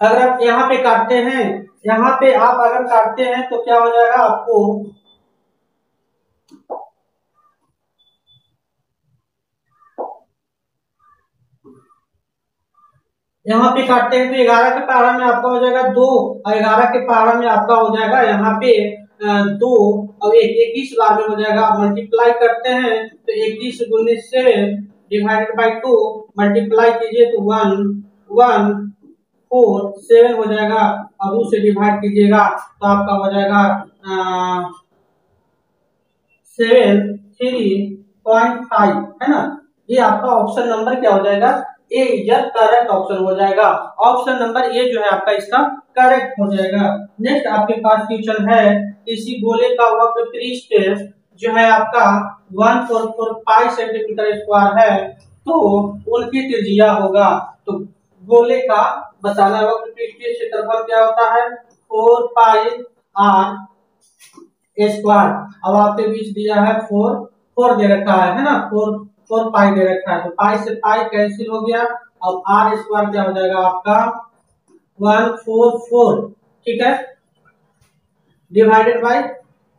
अगर आप यहाँ पे काटते हैं, यहाँ पे आप अगर काटते हैं तो क्या हो जाएगा आपको, यहाँ पे काटते हैं तो 11 के पहाड़ा में आपका हो जाएगा 2 और 11 के पहाड़ा में आपका हो जाएगा यहाँ पे 2 और 21 बार में हो जाएगा। मल्टीप्लाई करते हैं तो 21 गुने 7 डिवाइडेड बाई 2 मल्टीप्लाई कीजिए तो 1 1 4 7 हो जाएगा और 2 से डिवाइड कीजिएगा तो आपका हो जाएगा 73.5 है ना। ये आपका ऑप्शन नंबर क्या हो जाएगा, ए इज करेक्ट ऑप्शन हो जाएगा। ऑप्शन नंबर ए जो है आपका इसका करेक्ट हो जाएगा। नेक्स्ट आपके पास क्वेश्चन है, किसी गोले का वक्र पृष्ठ जो है आपका 1445 सेंटीमीटर स्क्वायर है तो उनकी त्रिज्या होगा। तो गोले का बताना वक्र पृष्ठीय क्षेत्रफल क्या होता है 4 पाई आर स्क्वायर। अब आपके बीच दिया है 4 दे रखा है ना, 4 पाई दे रखा है तो पाई से पाई कैंसिल हो गया। अब आर स्क्वायर क्या हो जाएगा आपका 144 ठीक है डिवाइडेड बाई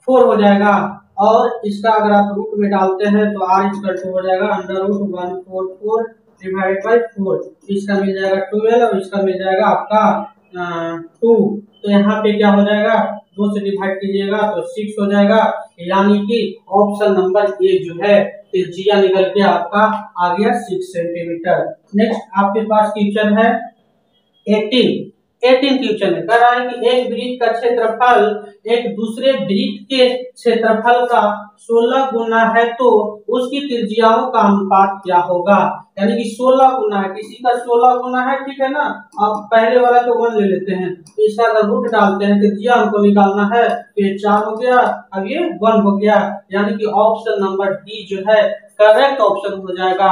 4 हो जाएगा। और इसका अगर आप रूट में डालते हैं तो आर इक्वल टू हो जाएगा अंडर रूट 144 डिवाइडेड बाई 4। इसका मिल जाएगा 12 और इसका मिल जाएगा आपका 2। तो यहाँ पे क्या हो जाएगा 2 से डिवाइड कीजिएगा तो 6 हो जाएगा। यानी कि ऑप्शन नंबर ए जो है त्रिज्या निकल के आपका आ गया 6 सेंटीमीटर। नेक्स्ट आपके पास क्वेश्चन है 18 क्वेश्चन कह रहा है कि एक वृत्त का क्षेत्रफल एक दूसरे वृत्त के क्षेत्रफल का 16 गुना है तो उसकी त्रिज्याओं का अनुपात क्या होगा। यानी कि 16 गुना है, किसी का 16 गुना है ठीक है ना। अब पहले वाला तो 1 ले लेते हैं तो इसका अगर रूट डालते हैं त्रिज्या हमको निकालना है तो ये 4 हो गया अब ये 1 हो गया। यानी कि ऑप्शन नंबर डी जो है करेक्ट ऑप्शन हो जाएगा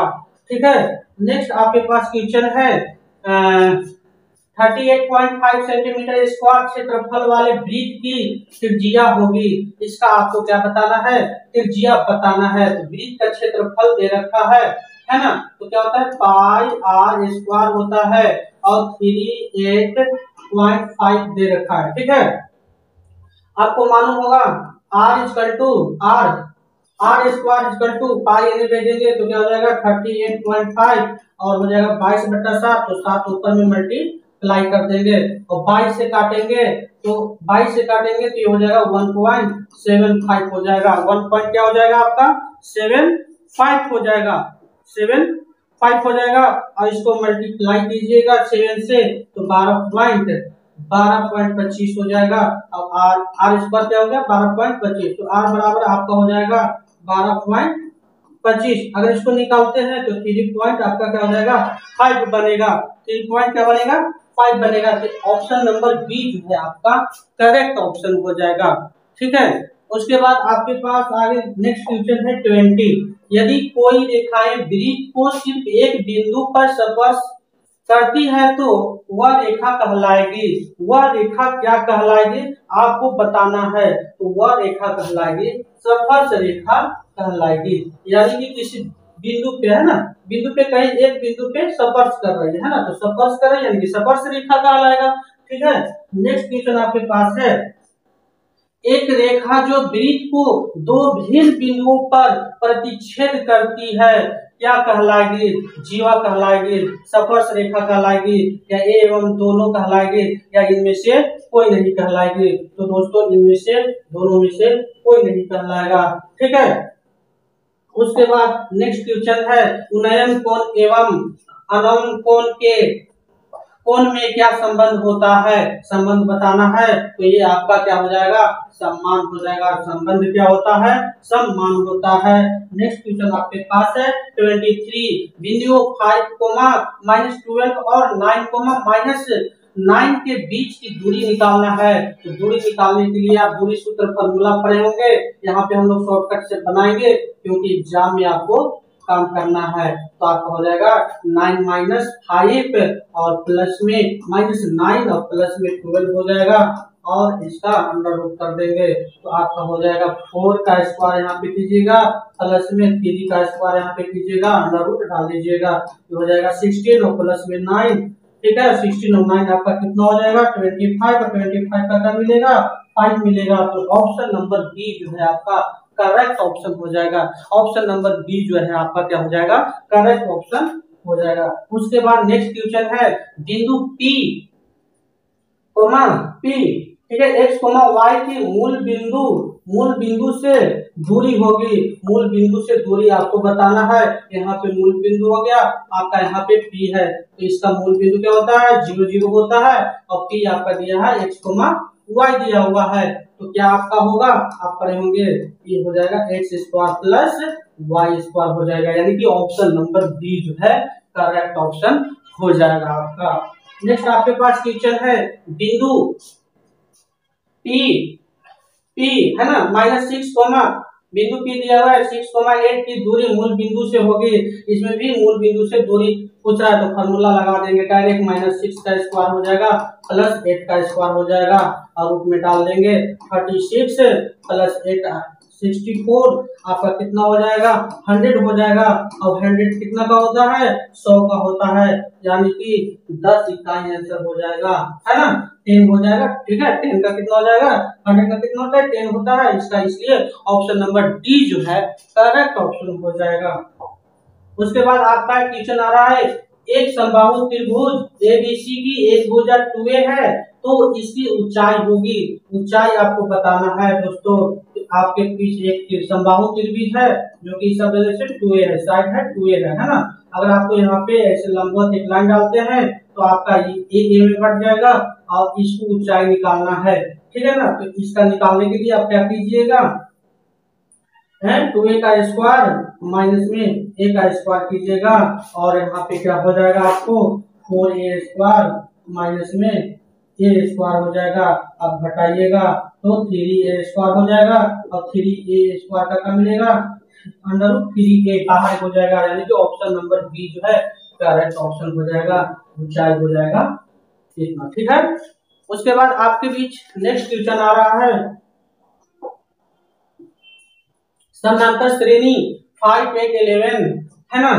ठीक है। नेक्स्ट आपके पास क्वेश्चन है 38.5 सेंटीमीटर स्क्वायर क्षेत्रफल वाले वृत्त की त्रिज्या होगी। इसका आपको क्या बताना है, त्रिज्या बताना है। तो वृत्त का क्षेत्रफल दे रखा है ना, तो क्या होता है पाई आर स्क्वायर होता है और 38.5 दे रखा है ठीक है। आपको मालूम होगा R equal to R square equal to pi यानी भेजेंगे तो क्या हो जाएगा 38.5 और हो जाएगा 22/7 तो 7 ऊपर में मल्टीप्लाई कर देंगे और 22 से काटेंगे तो ये हो जाएगा 1.75 हो जाएगा। 1 पॉइंट क्या हो जाएगा आपका 75 हो जाएगा 75 हो जाएगा और इसको मल्टीप्लाई कीजिएगा 7 से तो 12.25 हो जाएगा। अब आर स्क्वायर क्या हो गया 12.25 तो आर बराबर आपका हो जाएगा 12.25। अगर इसको निकालते हैं तो 3 पॉइंट आपका क्या हो जाएगा 5 बनेगा। 3 पॉइंट क्या बनेगा 5 बनेगा। तो ऑप्शन नंबर बी जो है आपका करेक्ट ऑप्शन हो जाएगा ठीक है। उसके बाद आपके पास आगे नेक्स्ट क्वेश्चन है 20। यदि कोई रेखाएं वृत्त को सिर्फ एक बिंदु पर स्पर्श करती है तो वह रेखा कहलाएगी। वह रेखा क्या कहलाएगी आपको बताना है। तो वह रेखा कहलाएगी स्पर्श रेखा कहलाएगी। यानी कि किसी बिंदु पे है ना, बिंदु पे कहीं एक बिंदु पे स्पर्श कर रही है ना तो स्पर्श कर रही है यानी कि स्पर्श रेखा कहलाएगा ठीक है। नेक्स्ट क्वेश्चन आपके पास है एक रेखा जो वृत्त को 2 भिन्न बिंदुओं पर प्रतिच्छेद करती है क्या कहलाएगी, जीवा कहलाएगी, स्पर्श रेखा कहलाएगी या ए एवं दोनों कहलाएगी या इनमें से कोई नहीं कहलाएगी। तो दोस्तों इनमें से दोनों में से कोई नहीं कहलाएगा ठीक है। उसके बाद नेक्स्ट क्वेश्चन है उन्नयन कोण एवं अनवयन कोण के कोण में क्या संबंध होता है, संबंध बताना है। तो ये आपका क्या हो जाएगा सम्मान हो जाएगा। संबंध क्या होता है सम्मान होता है। नेक्स्ट क्वेश्चन आपके पास है 23 बिंदुओं 5, -12 और 9, के बीच की दूरी निकालना है। तो दूरी निकालने के लिए आप दूरी सूत्र फॉर्मूला पढ़े होंगे, यहाँ पे हम लोग शॉर्टकट से बनाएंगे क्योंकि एग्जाम में आपको काम करना है। तो आपका हो जाएगा 9 - 5 और प्लस में -9 और प्लस में 12 हो जाएगा और इसका अंडर रूट कर देंगे तो आपका हो जाएगा 4 का स्क्वायर यहाँ पे कीजिएगा प्लस में 3 का स्क्वायर यहाँ पे कीजिएगा अंडर रूट डाल दीजिएगा तो हो जाएगा 16 और प्लस में 9 ठीक है 16 और 9 आपका कितना हो जाएगा 25 और 25 का क्या मिलेगा 5 मिलेगा। तो ऑप्शन नंबर बी जो है आपका करेक्ट ऑप्शन हो जाएगा। ऑप्शन नंबर बी जो है आपका क्या हो जाएगा करेक्ट ऑप्शन हो जाएगा। उसके बाद नेक्स्ट क्वेश्चन है बिंदु P कोमा P, ठीक है x कोमा y की मूल बिंदु से दूरी होगी। मूल बिंदु से दूरी आपको बताना है। यहाँ पे मूल बिंदु हो गया आपका, यहाँ पे P है तो इसका मूल बिंदु क्या होता है 0 0 होता है और P आपका दिया है x कोमा y दिया हुआ है। तो क्या आपका होगा आप करे होंगे ये हो जाएगा x square plus y square हो जाएगा, यानी कि ऑप्शन नंबर बी जो है करेक्ट ऑप्शन हो जाएगा आपका। नेक्स्ट आपके पास क्वेश्चन है बिंदु P है ना -6 कोमा बिंदु P दिया हुआ है 6,8 की दूरी मूल बिंदु से होगी। इसमें भी मूल बिंदु से दूरी पूछ रहा है तो फॉर्मूला लगा देंगे डायरेक्ट -6 का स्क्वायर हो जाएगा प्लस 8 का स्क्वायर हो जाएगा और रूप में डाल देंगे 36 प्लस 8 64 आपका कितना हो जाएगा 100 हो जाएगा। और 100 कितना का होता है 100 का होता है, यानी कि 10 इकाई आंसर हो जाएगा है ना 10 हो जाएगा। ठीक है 10 का कितना हो जाएगा 100 का कितना होता है 10 होता है इसका, इसलिए ऑप्शन नंबर डी जो है करेक्ट ऑप्शन हो जाएगा। उसके बाद आपका क्वेश्चन आ रहा है एक समबाहु त्रिभुज एबीसी की एक भुजा 2a है तो इसकी ऊंचाई होगी। ऊंचाई आपको बताना है दोस्तों। आपके पीछे एक समबाहु त्रिभुज है जो कि इस वजह से 2a है, साइड है 2a है ना। अगर आपको यहाँ पे ऐसे लंबवत एक लाइन डालते हैं तो आपका ये में बढ़ जाएगा और इसकी ऊंचाई निकालना है, ठीक है ना। तो इसका निकालने के लिए आप क्या कीजिएगा है 2a का स्क्वायर माइनस में a का स्क्वायर कीजिएगा और यहाँ पे क्या हो जाएगा आपको 4a स्क्वायर माइनस में a स्क्वायर हो जाएगा। अब घटाइएगा तो 3a स्क्वायर हो जाएगा और 3a स्क्वायर का क्या मिलेगा √3a बाहर हो जाएगा, यानी कि ऑप्शन नंबर बी जो है करेक्ट ऑप्शन हो जाएगा। ऊंचाई हो जाएगा इतना, ठीक है। उसके बाद आपके बीच नेक्स्ट क्वेश्चन आ रहा है समानांतर श्रेणी 5 8 11 है ना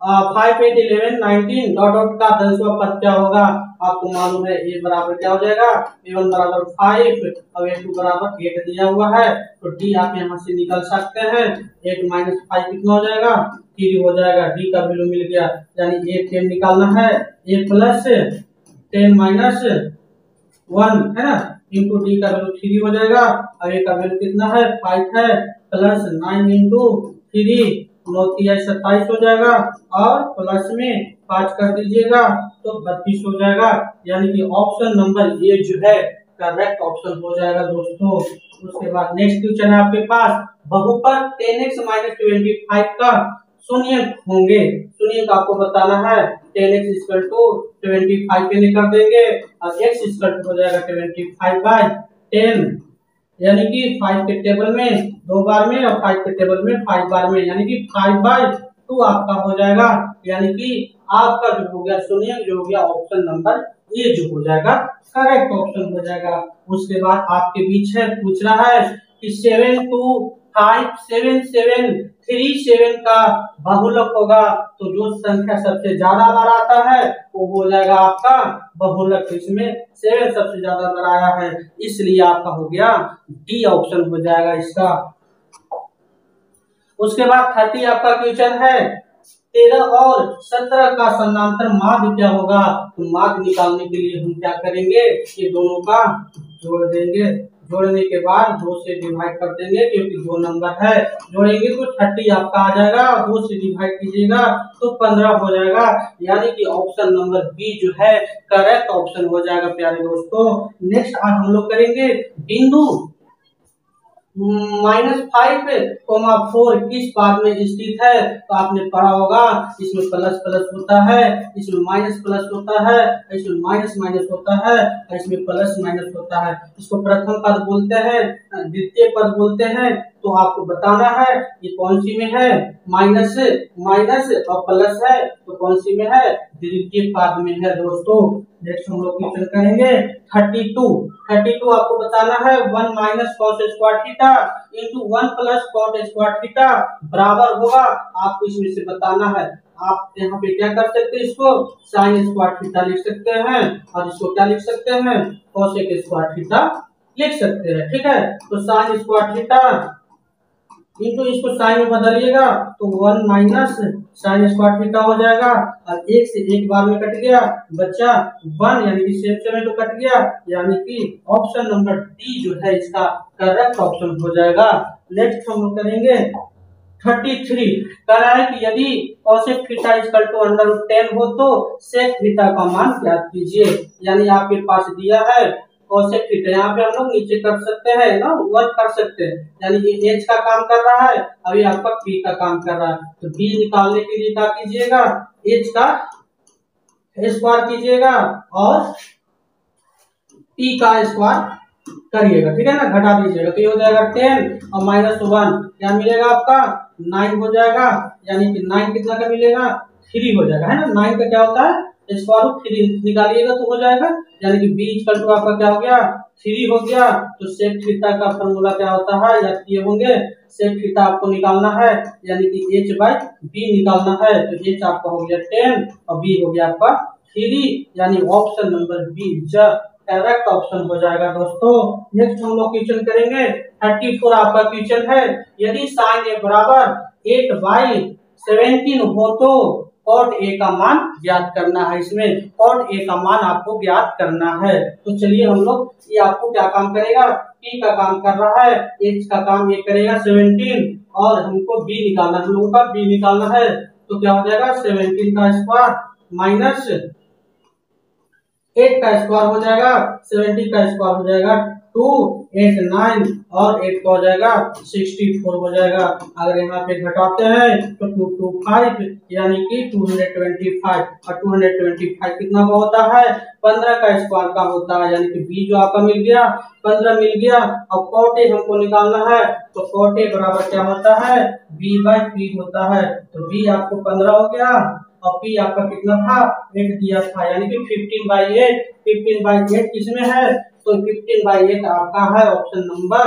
5 8 11 19 डॉट डॉट का दसवां पद क्या होगा आपको मालूम है। a बराबर क्या हो जाएगा a1 बराबर 5 और a2 बराबर 8 दिया हुआ है तो d आप यहां से निकल सकते हैं। 8 माइनस 5 कितना हो जाएगा 3 हो जाएगा। d का वैल्यू मिल गया, यानी a 10 निकालना है a प्लस 10 माइनस 1 है ना इंटू डी का वैल्यू 3 हो जाएगा और a का वैल्यू कितना है 5 है प्लस 9 इंटू 3 9 27 हो जाएगा और प्लस में 5 कर दीजिएगा तो 32 हो जाएगा, यानी कि ऑप्शन नंबर ए जो है करेक्ट ऑप्शन हो जाएगा दोस्तों। उसके बाद नेक्स्ट क्वेश्चन है आपके पास बहुपद 10x - 25 का शून्य होंगे। शून्य का आपको बताना है 10x = 25 पे निकाल देंगे और x हो जाएगा 25/10, यानी कि 5 के टेबल में 2 बार में और 5 के टेबल में 5 बार में, यानी कि 5/2 आपका हो जाएगा, यानी कि आपका जो हो गया शून्य जो हो गया ऑप्शन नंबर ए जो हो जाएगा करेक्ट ऑप्शन हो जाएगा। उसके बाद आपके बीच है पूछ रहा है कि 7 2 5 7 7 3 7 का बहुलक होगा तो जो संख्या सबसे ज्यादा बार आता है वो हो जाएगा आपका बहुलक। इसमें 7 सबसे ज्यादा बार आया है इसलिए आपका हो गया डी ऑप्शन हो जाएगा इसका। उसके बाद 30 आपका क्वेश्चन है 13 और 17 का समानांतर माध्य क्या होगा। तो माध्य निकालने के लिए हम क्या करेंगे ये दोनों का जोड़ देंगे, जोड़ने के बाद 2 से डिवाइड कर देंगे क्योंकि 2 नंबर है, जोड़ेंगे तो 30 आपका आ जाएगा, 2 से डिवाइड कीजिएगा तो 15 हो जाएगा, यानी कि ऑप्शन नंबर बी जो है करेक्ट ऑप्शन हो जाएगा प्यारे दोस्तों। नेक्स्ट आज हम लोग करेंगे बिंदु -5, 4 किस पाद में स्थित है। तो आपने पढ़ा होगा इसमें प्लस प्लस होता है, इसमें माइनस प्लस होता है, इसमें माइनस माइनस होता है, इसमें प्लस माइनस होता है। इसको प्रथम पद बोलते हैं, द्वितीय पद बोलते हैं। तो आपको बताना है ये कौन सी में है माइनस माइनस और प्लस है तो कौन सी में है द्वितीय पद में है दोस्तों। नेक्स्ट हम लोग क्वेश्चन करेंगे 32 आपको बताना है 1 - cos square theta into 1 + cot square theta बराबर होगा। आपको इसमें से बताना है आप यहाँ पे क्या कर सकते हैं, इसको साइन स्क्वायर थीटा लिख सकते हैं और इसको क्या लिख सकते हैं, कोसेक स्क्वायर थीटा लिख सकते हैं। ठीक है, तो साइन स्क्वायर थीटा इंटू इसको साइन में बदलिएगा तो 1 माइनस साइन स्क्वायर थीटा हो जाएगा और एक से एक बार में कट गया, बचा 1 यानी कि सेम सेम तो कट गया, यानी कि ऑप्शन नंबर डी जो है इसका करेक्ट ऑप्शन हो जाएगा। नेक्स्ट हम लोग करेंगे 33। कह रहा है कि यदि कोसेक थीटा इक्वल टू √10 हो तो सेक थीटा का मान ज्ञात कीजिए। यानी आपके पास दिया है कोसेक थीटा, यहाँ पे हम लोग नीचे कर सकते हैं ना, वर्क कर सकते हैं, यानी कि एच का काम कर रहा है, अभी आपका पी का काम कर रहा है, तो बी निकालने के लिए क्या कीजिएगा, एच का स्क्वायर कीजिएगा और पी का स्क्वायर करिएगा। ठीक है ना, घटा दीजिएगा तो ये हो जाएगा 10 और -1 क्या मिलेगा आपका 9 हो जाएगा, यानी कि 9 कितना का मिलेगा 3 हो जाएगा, है ना। 9 का क्या होता है स्क्वायर रूट 3 निकालिएगा तो हो जाएगा, यानी कि b इक्वल टू आपका क्या हो गया 3 हो गया। तो सेक थीटा का फॉर्मूला क्या होता है, या ये होंगे सेक थीटा आपको निकालना है, यानी कि h बाई b निकालना है, तो h आपका हो गया 10 और b हो गया आपका 3, यानी option number B correct option हो जाएगा दोस्तों। नेक्स्ट हम लोग क्वेश्चन करेंगे 34 आपका क्वेश्चन है, यदि साइन ए बराबर 8/17 हो तो कॉट ए का मान ज्ञात करना है। इसमें कॉट ए का मान आपको ज्ञात करना है, तो चलिए हम लोग, ये आपको क्या काम करेगा, पी का काम कर रहा है, एच का काम ये करेगा 17 और हमको बी निकालना, हम लोगों का बी निकालना है, तो क्या हो जाएगा 17 का स्क्वायर माइनस 8 का स्क्वायर हो जाएगा, 70 का स्क्वायर हो जाएगा 2, 8 9 और 8 का हो जाएगा 64 हो जाएगा। अगर यहाँ पे घटाते हैं तो 225 यानी कि 225 और 225 कितना का होता है 15 का स्क्वायर का होता है, यानी कि बी जो आपका मिल गया 15 मिल गया। और कॉट ए हमको निकालना है, तो कॉट ए बराबर क्या होता है बी बाई पी होता है, तो बी आपको 15 हो गया और पी आपका कितना था 8 दिया था, यानी कि 15/8। 15/8 किसमें है, तो 15/8 आपका है option number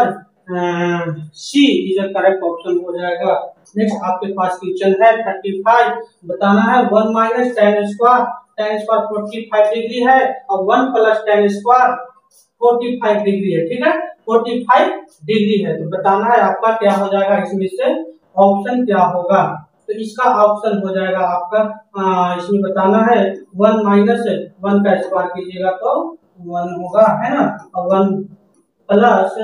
C is a correct option हो जाएगा। नेक्स्ट आपके पास क्वेश्चन है 35, बताना है 1 minus tan square, tan square 45 degree है और 1 प्लस tan स्क्वायर 45 डिग्री है। ठीक है, 45 डिग्री है, तो बताना है आपका क्या हो जाएगा, इसमें से ऑप्शन क्या होगा, तो इसका ऑप्शन हो जाएगा आपका इसमें बताना है 1 माइनस 1 का स्क्वायर कीजिएगा तो 1 होगा, है ना, और 1 प्लस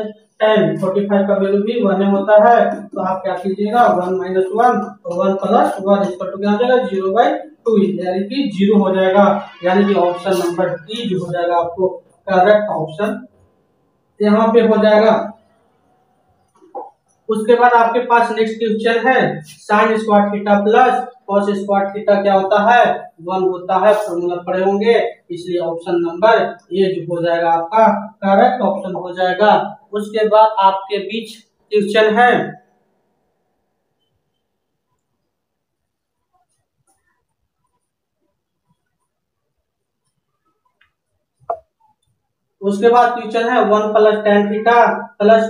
tan 45 का वैल्यू भी 1 होता है, तो आप क्या कीजिएगा 1 माइनस 1 तो 1 प्लस 1 इक्वल टू क्या हो जाएगा 0/2, यानी कि 0 हो जाएगा, यानी कि ऑप्शन नंबर डी जो हो जाएगा आपको करेक्ट ऑप्शन यहाँ पे हो जाएगा। उसके बाद आपके पास नेक्स्ट क्वेश्चन है sine square theta plus cos square theta क्या होता है 1 होता है, फॉर्मूला पढ़े होंगे, इसलिए ऑप्शन नंबर ए जो हो जाएगा आपका करेक्ट ऑप्शन हो जाएगा। उसके बाद आपके बीच क्वेश्चन है उसके बाद क्वेश्चन है 1 plus tan theta plus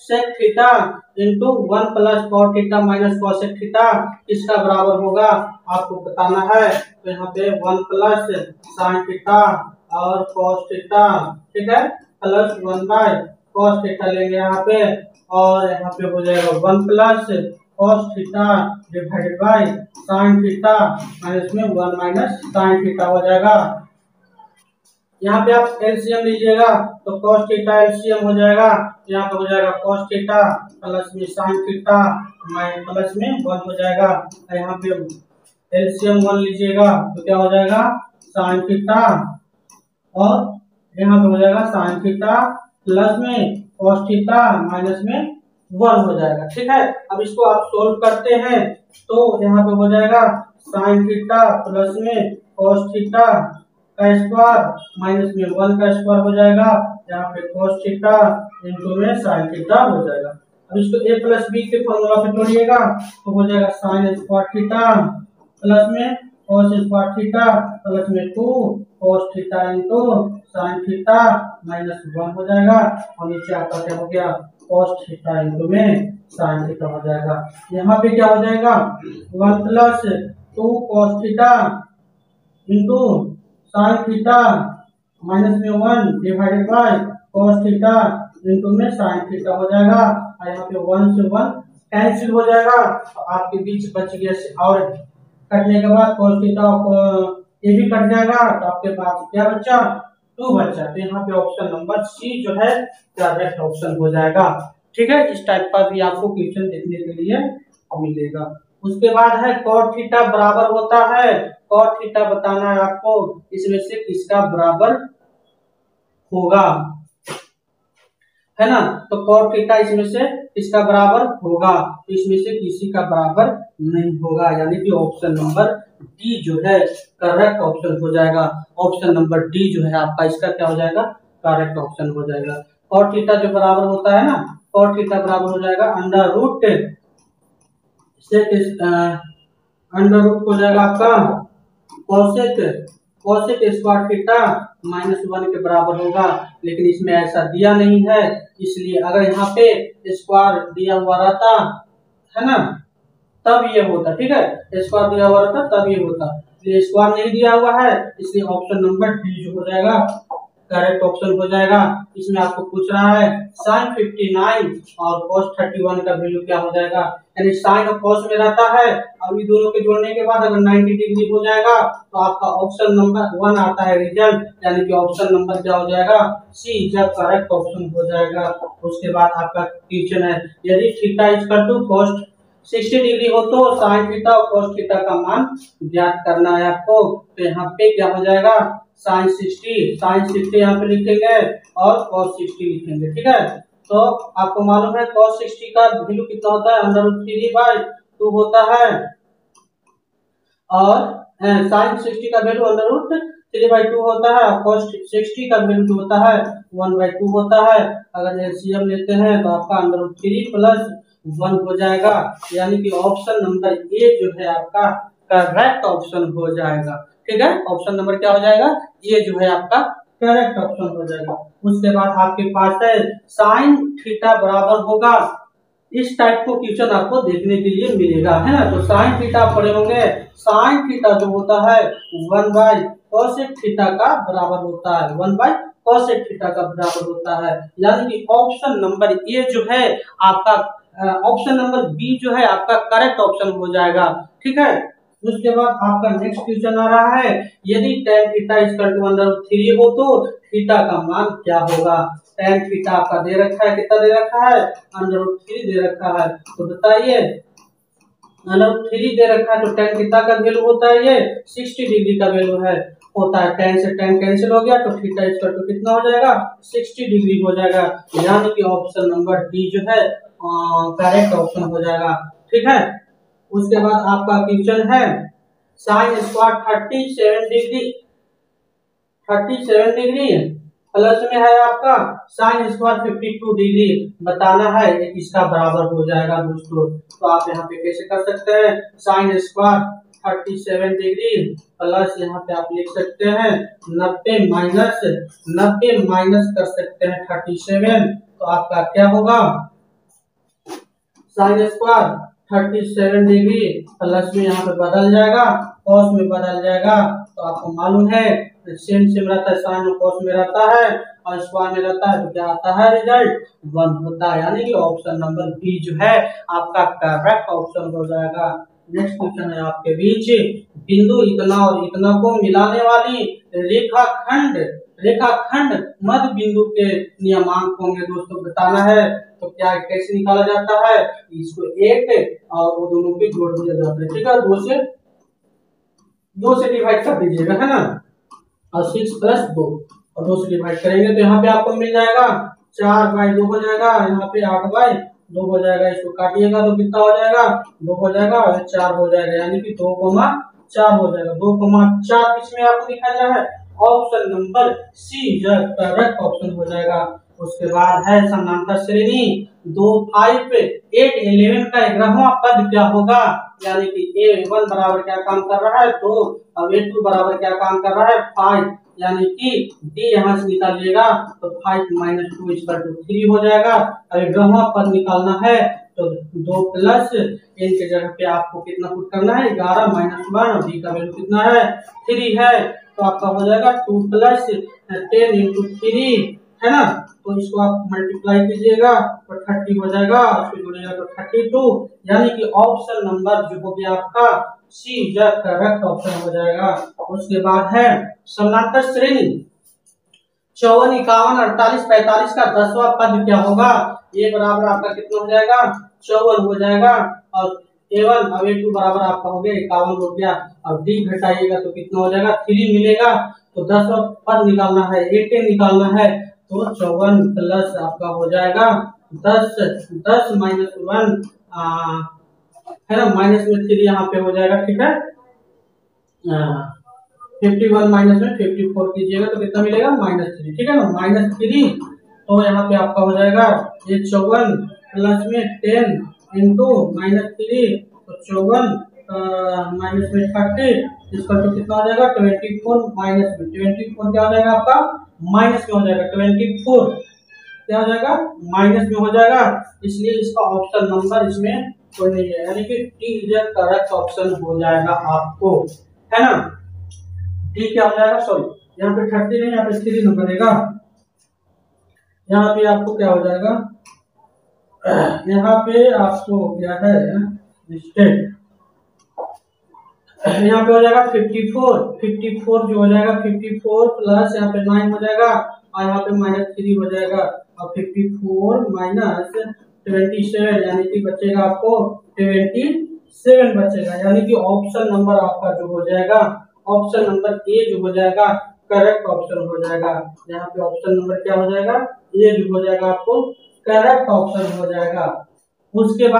sec theta into 1 plus cot theta minus cosec theta किसका बराबर होगा आपको बताना है। तो यहाँ पे 1 प्लस साइन थीटा और कॉस थीटा, ठीक है, प्लस 1 बाय कॉस थीटा लेंगे यहाँ पे, और यहाँ पे हो जाएगा 1 plus cos theta divided by sine theta minus में 1 माइनस साइन थीटा हो जाएगा। यहाँ पे आप एलसीएम लीजिएगा तो cos थीटा एलसीएम हो जाएगा, यहाँ पे हो जाएगा cos थीटा प्लस में sin थीटा प्लस में 1 हो जाएगा, यहाँ पे एलसीएम 1 लीजिएगा तो क्या हो जाएगा sin थीटा और यहाँ पे हो जाएगा sin थीटा प्लस में cos थीटा माइनस में 1 हो जाएगा। ठीक है, अब इसको आप सोल्व करते हैं तो यहाँ पे हो जाएगा sin थीटा प्लस में cos थीटा का स्क्वायर माइनस में 1 का स्क्वायर हो जाएगा, यहाँ पे cos थीटा इनटू में sin थीटा हो जाएगा। अब इसको a प्लस b के फॉर्मूला पे जोड़िएगा तो हो जाएगा sin स्क्वायर थीटा प्लस में cos स्क्वायर थीटा प्लस में 2 cos theta into sin theta minus 1 हो जाएगा, और नीचे आपका क्या हो गया cos थीटा इनटू में sin थीटा हो जाएगा। यहाँ पे क्या हो जाएगा 1 plus 2 cos theta into sine theta minus में 1 divided by cos theta into में साइन थीटा हो जाएगा। और यहाँ पे 1 से 1 कैंसिल हो जाएगा, तो आपके बीच बच गया। और कटने के बाद cos थीटा ये भी कट जाएगा, तो आपके पास क्या बचा, 2 बचा। तो यहाँ पे ऑप्शन नंबर सी जो है करेक्ट ऑप्शन हो जाएगा। ठीक है, इस टाइप का भी आपको क्वेश्चन देखने के लिए मिलेगा। उसके बाद है cot थीटा बराबर होता है, cot थीटा बताना है आपको, इसमें से किसका बराबर होगा, है ना। तो cot थीटा इसमें से किसका बराबर होगा, तो इसमें से किसी का बराबर नहीं होगा, यानी कि ऑप्शन नंबर डी जो है करेक्ट ऑप्शन हो जाएगा। ऑप्शन नंबर डी जो है आपका इसका क्या हो जाएगा, करेक्ट ऑप्शन हो जाएगा। cot थीटा जो बराबर होता है ना, cot थीटा बराबर हो जाएगा अंडर रूट हो जाएगा आपका कोसेक स्क्वायर थीटा माइनस 1 के बराबर होगा, लेकिन इसमें ऐसा दिया नहीं है, इसलिए अगर यहाँ पे स्क्वायर दिया हुआ रहता है ना तब ये होता। ठीक है, स्क्वायर दिया हुआ रहता तब ये होता, इसलिए स्क्वायर नहीं दिया हुआ है, इसलिए ऑप्शन नंबर डी जो हो जाएगा करेक्ट ऑप्शन हो जाएगा। इसमें आपको पूछ रहा है sin 59 और cos 31 का वैल्यू क्या हो जाएगा, यानी sin और cos में रहता है, अब ये दोनों के जोड़ने के बाद अगर 90 डिग्री हो जाएगा तो आपका ऑप्शन नंबर 1 आता है रिजल्ट, यानी कि ऑप्शन नंबर क्या हो जाएगा, सी जब करेक्ट ऑप्शन हो जाएगा। उसके बाद आपका क्वेश्चन है यदि theta equal to cos 60 degree हो तो sin थीटा और cos थीटा का मान ज्ञात करना है आपको। तो यहाँ पे क्या हो जाएगा sin 60 यहाँ पे लिखेंगे और cos 60 लिखेंगे। ठीक है, तो आपको मालूम है cos 60 का वैल्यू कितना होता है, √3/2 होता है, और sin 60 का वैल्यू √3/2 होता है, cos 60 का वैल्यू जो होता है 1/2 होता है। अगर एलसीएम लेते हैं तो आपका √3 + 1 हो जाएगा, यानी कि ऑप्शन नंबर ए जो है आपका करेक्ट ऑप्शन हो जाएगा। ठीक है, ऑप्शन नंबर क्या हो जाएगा, ये जो है आपका करेक्ट ऑप्शन हो जाएगा। उसके बाद आपके पास है sin थीटा बराबर होगा, इस टाइप को क्वेश्चन आपको देखने के लिए मिलेगा, है ना। तो sin थीटा पढ़े होंगे, sin थीटा जो होता है 1/cosec थीटा का बराबर होता है, 1/cosec थीटा का बराबर होता है, यानी कि ऑप्शन नंबर ए जो है आपका ऑप्शन नंबर बी जो है आपका करेक्ट ऑप्शन हो जाएगा। ठीक है, उसके बाद आपका नेक्स्ट क्वेश्चन आ रहा है यदि tan थीटा = √3 हो तो थीटा का मान क्या होगा। tan थीटा आपका दे रखा है, कितना दे रखा है, √3 दे रखा है, तो बताइए √3 दे रखा है तो tan थीटा का वैल्यू होता है ये 60 डिग्री का वैल्यू है होता है, tan से tan कैंसिल हो गया तो थीटा = कितना हो जाएगा, 60 डिग्री हो जाएगा, यानी कि ऑप्शन नंबर डी जो है करेक्ट ऑप्शन हो जाएगा। ठीक है, उसके बाद आपका क्वेश्चन है sin स्क्वायर 37 डिग्री प्लस में है आपका sin स्क्वायर 52 डिग्री बताना है, इसका बराबर हो जाएगा दोस्तों। तो आप यहाँ पे कैसे कर सकते हैं, sin स्क्वायर 37 डिग्री प्लस यहाँ पे आप लिख सकते हैं 90 माइनस कर सकते हैं 37, तो आपका क्या होगा sin स्क्वायर 37 डिग्री प्लस में यहाँ पे बदल जाएगा, cos में बदल जाएगा, तो आपको मालूम है सेम रहता है, साइन और cos में रहता है और स्क्वायर में रहता है, तो क्या आता है रिजल्ट 1 होता है, यानी कि ऑप्शन नंबर बी जो है आपका करेक्ट ऑप्शन हो जाएगा। नेक्स्ट क्वेश्चन है आपके बीच बिंदु इतना और इतना को मिलाने वाली रेखाखंड मध्य बिंदु के नियमांक होंगे दोस्तों बताना है। तो क्या कैसे निकाला जाता है, इसको एक और वो दोनों को जोड़ दिया जाता है। ठीक है, 2 से डिवाइड कर दीजिएगा, है ना, और 6 + 2 और 2 से डिवाइड करेंगे तो यहाँ पे आपको मिल जाएगा 4/2 हो जाएगा, यहाँ पे 8/2 हो जाएगा, इसको काटिएगा तो कितना हो जाएगा 2 हो जाएगा और 4 हो जाएगा, यानी कि 2,4 हो जाएगा। 2,4 किसमें आपको दिखाया है, ऑप्शन नंबर सी जो करेक्ट ऑप्शन हो जाएगा। उसके बाद है समांतर श्रेणी 2, 5, 8, 11 का 11वां पद क्या होगा, यानी कि A1 बराबर क्या काम कर रहा है 2, अब A2 बराबर क्या काम कर रहा है 5, यानी कि D यहाँ से निकालिएगा तो 5 - 2 = 3 हो जाएगा। अब 11वां पद निकालना है तो 2 प्लस n के जगह पे आपको कितना पुट करना है 11 माइनस 1 और d का वैल्यू कितना है 3 है, तो आपका हो जाएगा 2 प्लस 10 इंटू 3 है ना। तो इसको आप मल्टीप्लाई कीजिएगा तो 30 हो जाएगा, इसको जोड़िएगा तो 32, यानी कि ऑप्शन नंबर जो हो गया आपका सी यह करेक्ट ऑप्शन हो जाएगा। उसके बाद है समानांतर श्रेणी 54, 51, 48, 45 का 10वां पद क्या होगा, ए बराबर आपका कितना हो जाएगा 54 हो जाएगा, और A1 अब A2 बराबर आपका हो गया 51 हो गया, अब D घटाइएगा तो कितना हो जाएगा 3 मिलेगा, तो 10वां पद निकालना है, 18 निकालना है, तो 54 प्लस आपका हो जाएगा 10 माइनस 1 है ना, माइनस में 3 यहाँ पे हो जाएगा, ठीक है। 51 माइनस में 54 कीजिएगा तो कितना मिलेगा -3, ठीक है ना, -3, तो यहाँ पे आपका हो जाएगा ये 54 प्लस में 10 इंटू -3, तो 54 माइनस में 30, इसका तो कितना हो जाएगा 24 माइनस में 24 क्या हो जाएगा आपका माइनस में हो जाएगा 24 क्या हो जाएगा माइनस में हो जाएगा, इसलिए इसका ऑप्शन नंबर इसमें कोई नहीं है, यानी कि डी इज करेक्ट ऑप्शन हो जाएगा आपको, है ना। डी क्या हो जाएगा, सॉरी यहाँ पे 30 नहीं, यहाँ पे 3 नंबर बनेगा, यहाँ पे आपको क्या हो जाएगा, यहाँ पे आपको क्या है मिस्टेक, यहाँ पे हो जाएगा 54 जो हो जाएगा 54 प्लस यहाँ पे 9 हो जाएगा, और यहाँ पे -3 हो जाएगा, और 54 माइनस 27 यानी कि बचेगा आपको 27 बचेगा, यानी कि ऑप्शन नंबर आपका जो हो जाएगा ऑप्शन नंबर ए जो हो जाएगा करेक्ट ऑप्शन हो जाएगा, यहाँ पे ऑप्शन नंबर क्या हो जाएगा ए जो हो जाएगा आपको करेक्ट ऑप्शन हो जाएगा। उसके बाद